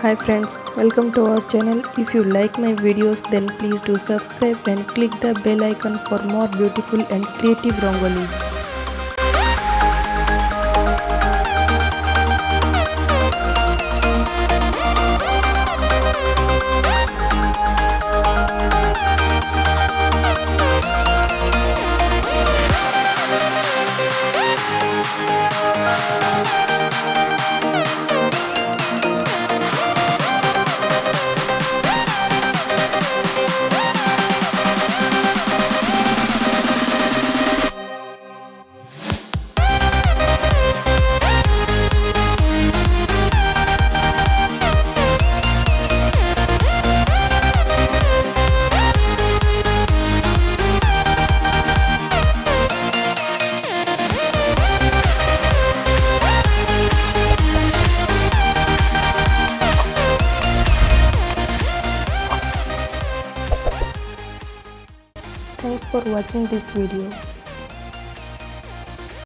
Hi friends, welcome to our channel. If you like my videos then please do subscribe and click the bell icon for more beautiful and creative rangolis. Thanks for watching this video.